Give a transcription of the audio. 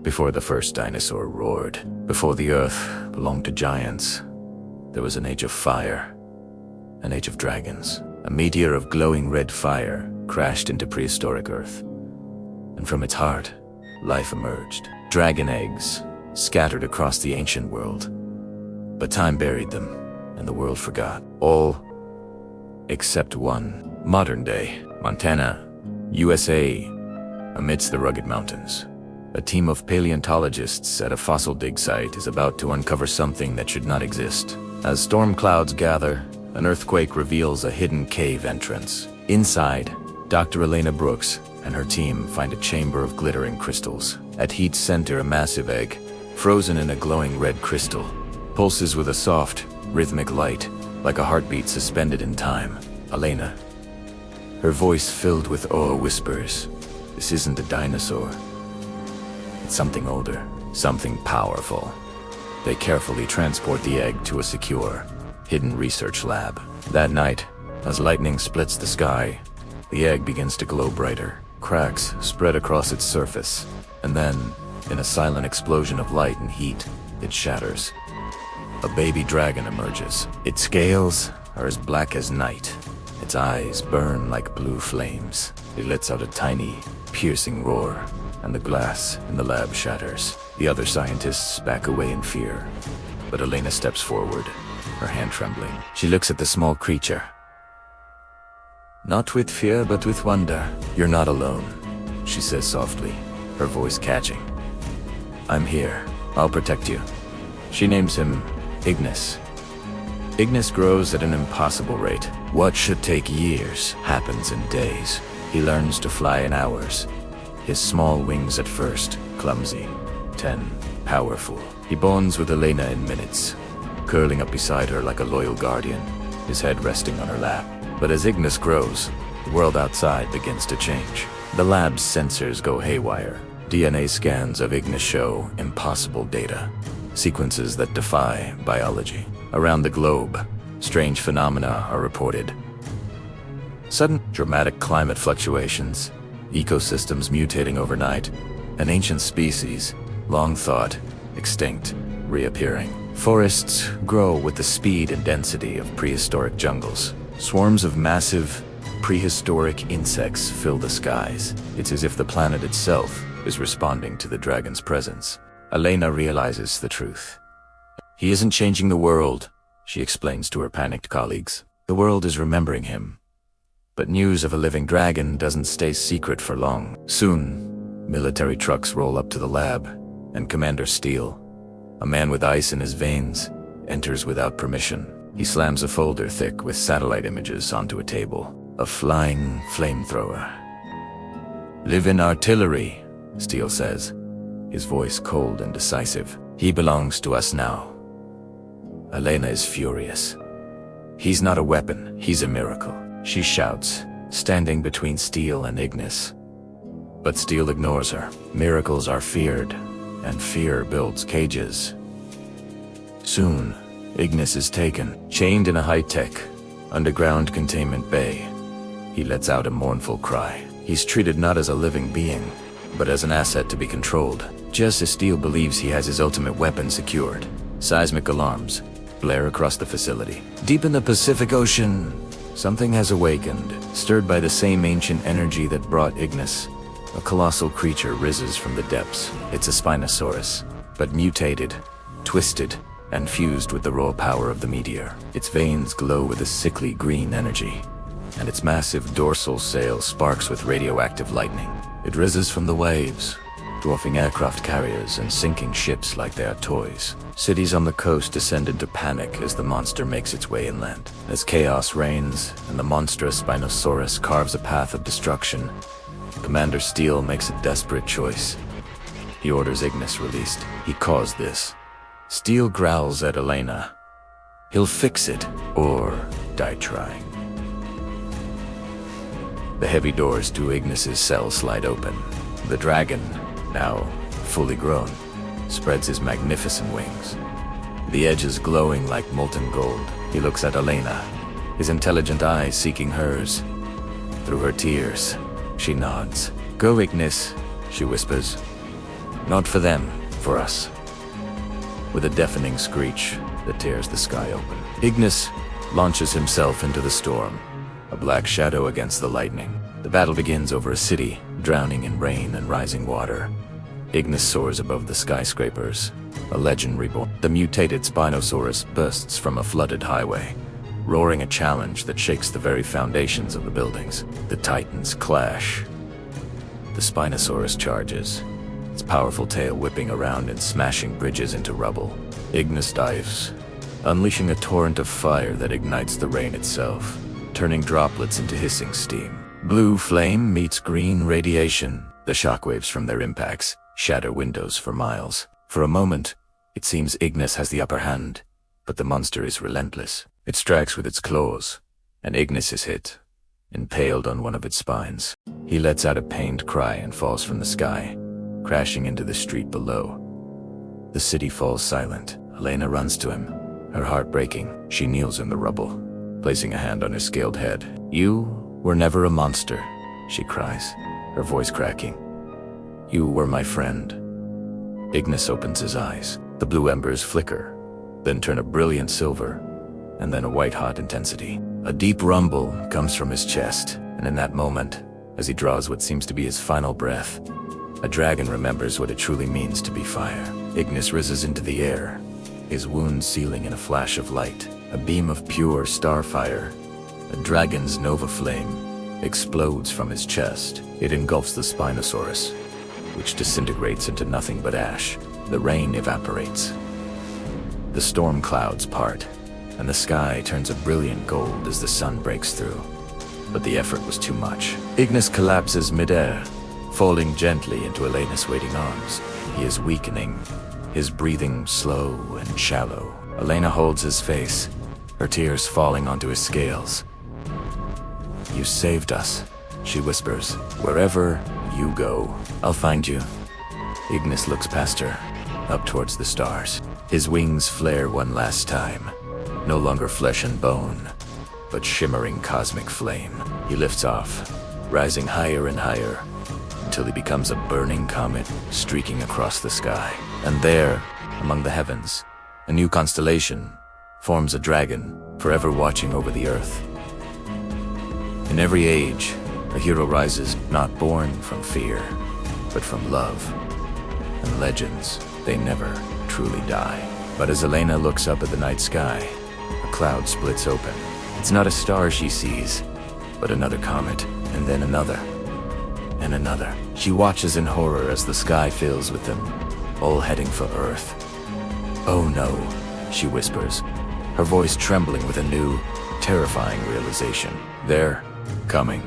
Before the first dinosaur roared, before the earth belonged to giants, there was an age of fire, an age of dragons. A meteor of glowing red fire crashed into prehistoric Earth, and from its heart, life emerged. Dragon eggs scattered across the ancient world. But time buried them, and the world forgot. All except one. Modern day, Montana, USA. Amidst the rugged mountains, a team of paleontologists at a fossil dig site is about to uncover something that should not exist. As storm clouds gather, an earthquake reveals a hidden cave entrance. Inside, Dr. Elena Brooks and her team find a chamber of glittering crystals. At heat's center, a massive egg, frozen in a glowing red crystal, pulses with a soft, rhythmic light, like a heartbeat suspended in time. Elena, her voice filled with awe, whispers, "This isn't a dinosaur. It's something older, something powerful." They carefully transport the egg to a secure, hidden research lab. That night, as lightning splits the sky, the egg begins to glow brighter. Cracks spread across its surface, and then, in a silent explosion of light and heat, it shatters. A baby dragon emerges. Its scales are as black as night. Its eyes burn like blue flames. It lets out a tiny, piercing roar, and the glass in the lab shatters. The other scientists back away in fear, but Elena steps forward, her hand trembling. She looks at the small creature. "Not with fear, but with wonder." "You're not alone," she says softly, her voice catching. "I'm here. I'll protect you." She names him Ignis. Ignis grows at an impossible rate. What should take years happens in days. He learns to fly in hours. His small wings at first, clumsy, then powerful. He bonds with Elena in minutes, curling up beside her like a loyal guardian, his head resting on her lap. But as Ignis grows, the world outside begins to change. The lab's sensors go haywire. DNA scans of Ignis show impossible data, sequences that defy biology. Around the globe, strange phenomena are reported. Sudden, dramatic climate fluctuations, ecosystems mutating overnight, an ancient species, long thought extinct, reappearing. Forests grow with the speed and density of prehistoric jungles. Swarms of massive, prehistoric insects fill the skies. It's as if the planet itself is responding to the dragon's presence. Elena realizes the truth. "He isn't changing the world," she explains to her panicked colleagues. "The world is remembering him." But news of a living dragon doesn't stay secret for long. Soon, military trucks roll up to the lab, and Commander Steele, a man with ice in his veins, enters without permission. He slams a folder thick with satellite images onto a table. A flying flamethrower. "Live-in artillery," Steele says, his voice cold and decisive. "He belongs to us now." Elena is furious. "He's not a weapon, he's a miracle," she shouts, standing between Steele and Ignis. But Steele ignores her. Miracles are feared, and fear builds cages. Soon, Ignis is taken, chained in a high-tech, underground containment bay. He lets out a mournful cry. He's treated not as a living being, but as an asset to be controlled, just as Steele believes he has his ultimate weapon secured. Seismic alarms blare across the facility. Deep in the Pacific Ocean, something has awakened, stirred by the same ancient energy that brought Ignis. A colossal creature rises from the depths. It's a Spinosaurus, but mutated, twisted, and fused with the raw power of the meteor. Its veins glow with a sickly green energy, and its massive dorsal sail sparks with radioactive lightning. It rises from the waves, dwarfing aircraft carriers and sinking ships like they are toys. Cities on the coast descend into panic as the monster makes its way inland. As chaos reigns and the monstrous Spinosaurus carves a path of destruction, Commander Steele makes a desperate choice. He orders Ignis released. He caused this. Steele growls at Elena. He'll fix it, or die trying. The heavy doors to Ignis's cell slide open. The dragon, now fully grown, spreads his magnificent wings. The edges glowing like molten gold. He looks at Elena, his intelligent eyes seeking hers. Through her tears, she nods. "Go, Ignis," she whispers. Not for them, for us. With a deafening screech that tears the sky open, Ignis launches himself into the storm, a black shadow against the lightning. The battle begins over a city, drowning in rain and rising water. Ignis soars above the skyscrapers, a legend reborn. The mutated Spinosaurus bursts from a flooded highway, roaring a challenge that shakes the very foundations of the buildings. The titans clash. The Spinosaurus charges, its powerful tail whipping around and smashing bridges into rubble. Ignis dives, unleashing a torrent of fire that ignites the rain itself, turning droplets into hissing steam. Blue flame meets green radiation. The shockwaves from their impacts shatter windows for miles. For a moment, it seems Ignis has the upper hand, but the monster is relentless. It strikes with its claws, and Ignis is hit, impaled on one of its spines. He lets out a pained cry and falls from the sky, crashing into the street below. The city falls silent. Elena runs to him, her heart breaking. She kneels in the rubble, placing a hand on his scaled head. "You were never a monster," she cries, her voice cracking. "You were my friend." Ignis opens his eyes. The blue embers flicker, then turn a brilliant silver, and then a white-hot intensity. A deep rumble comes from his chest, and in that moment, as he draws what seems to be his final breath, a dragon remembers what it truly means to be fire. Ignis rises into the air, his wound sealing in a flash of light. A beam of pure starfire, a dragon's nova flame, explodes from his chest. It engulfs the Spinosaurus, which disintegrates into nothing but ash. The rain evaporates. The storm clouds part, and the sky turns a brilliant gold as the sun breaks through. But the effort was too much. Ignis collapses midair, falling gently into Elena's waiting arms. He is weakening, his breathing slow and shallow. Elena holds his face, her tears falling onto his scales. "You saved us," she whispers. "Wherever you go, I'll find you." Ignis looks past her, up towards the stars. His wings flare one last time, no longer flesh and bone, but shimmering cosmic flame. He lifts off, rising higher and higher, until he becomes a burning comet streaking across the sky. And there, among the heavens, a new constellation forms a dragon, forever watching over the earth. In every age, a hero rises, not born from fear, but from love. And legends, they never truly die. But as Elena looks up at the night sky, a cloud splits open. It's not a star she sees, but another comet, and then another, and another. She watches in horror as the sky fills with them, all heading for Earth. "Oh no," she whispers, her voice trembling with a new, terrifying realization. "They're coming."